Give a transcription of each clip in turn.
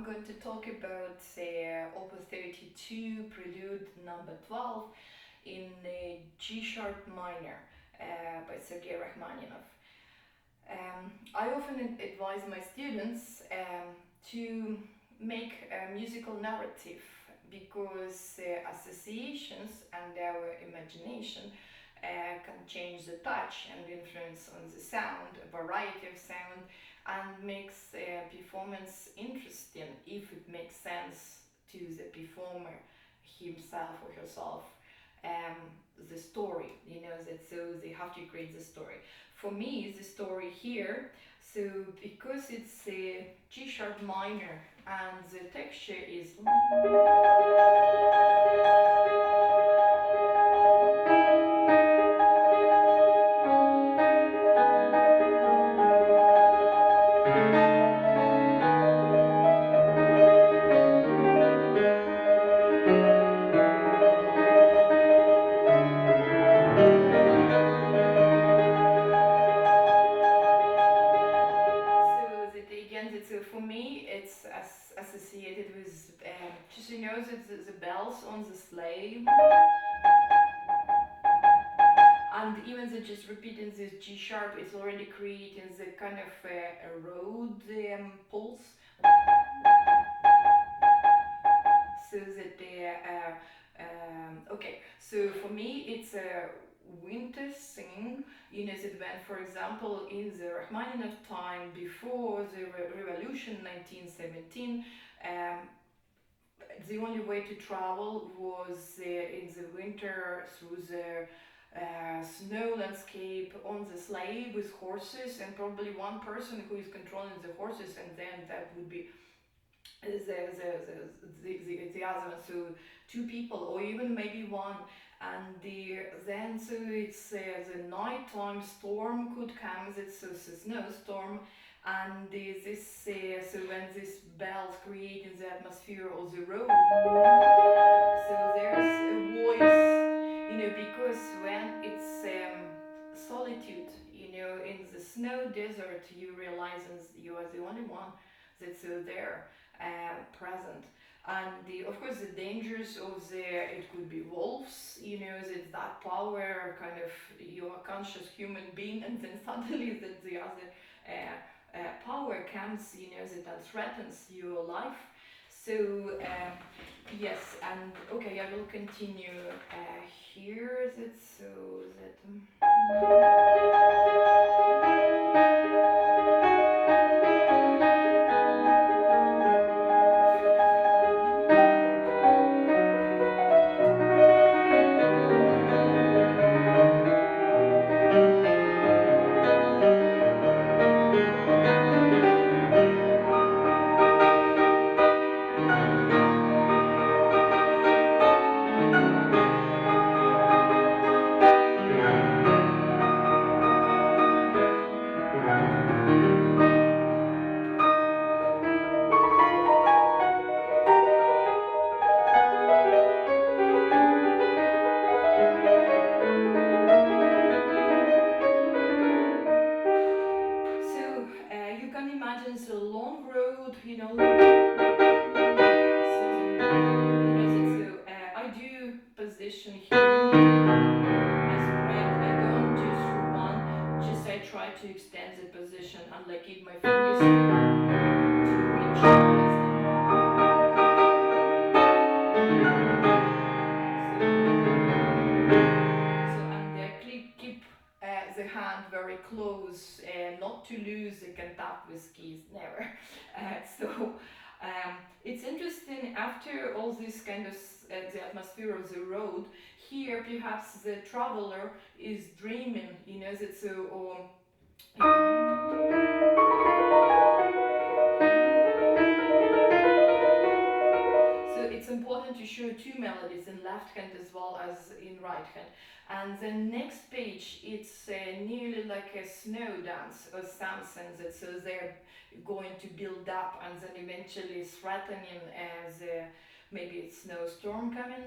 going to talk about op.32 Prelude number 12 in G sharp minor by Rachmaninov. I often advise my students to make a musical narrative because associations and our imagination can change the touch and influence on the sound, a variety of sound, and makes performance interesting if it makes sense to the performer himself or herself. The story, that so they have to create the story. For me, the story here, so because it's a G sharp minor and the texture is for me, it's associated with just that the bells on the sleigh, and even just repeating this G sharp is already creating the kind of a road pulse. So that okay, so for me it's a winter thing, that when, for example, in the Rachmaninov time before the revolution 1917, the only way to travel was in the winter through the snow landscape on the sleigh with horses, and probably one person who is controlling the horses, and then that would be the other one, so two people or even maybe one. And then so it's the nighttime storm could come, it's a snowstorm, and this so when these bells create in the atmosphere of the road, so there's a voice, because when it's solitude, in the snow desert, you realize you are the only one that's there present. And of course the dangers of it could be wolves, that power, kind of, you're a conscious human being, and then suddenly the other power comes, that threatens your life. So yes, and okay, I will continue here, to extend the position and keep my fingers to reach. So and keep the hand very close, not to lose the contact with keys, never. It's interesting, after all this kind of the atmosphere of the road, here perhaps the traveler is dreaming, that so, or so it's important to show two melodies in left hand as well as in right hand. And the next page, it's nearly like a snow dance or something, that so they're going to build up and then eventually threatening as maybe a snowstorm coming.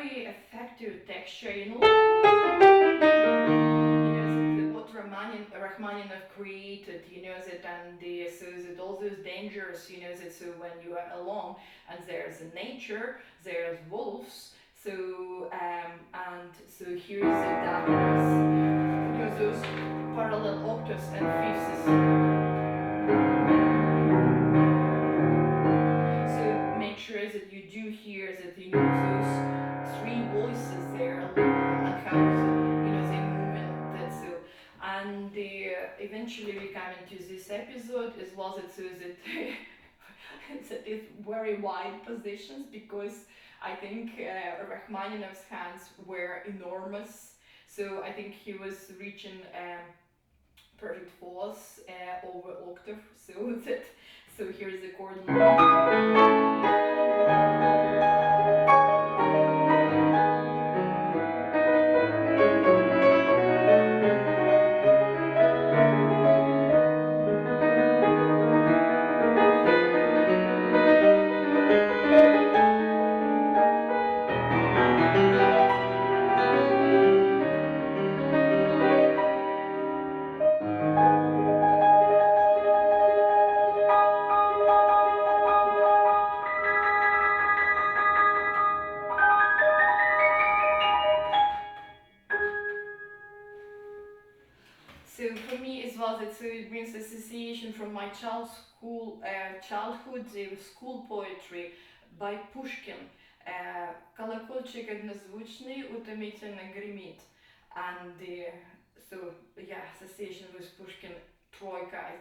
very effective texture, what Rachmaninov created, that, and so that all those dangers, that so when you are alone and there's nature, there's wolves, so and so here's the darkness, those parallel octaves and fifths. So make sure that you do hear that those three voices there, and how they move in that. So and eventually we come into this episode as well that so that that is very wide positions, because I think Rachmaninov's hands were enormous, so I think he was reaching perfect fourths over octave, so here's the chord. So for me as well, that so it brings association from my childhood, the school poetry by Pushkin, Колокольчик, однозвучный, Утомительно, гремит, and so yeah, association with Pushkin, Тройка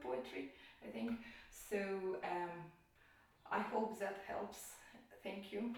poetry, I think. So I hope that helps. Thank you.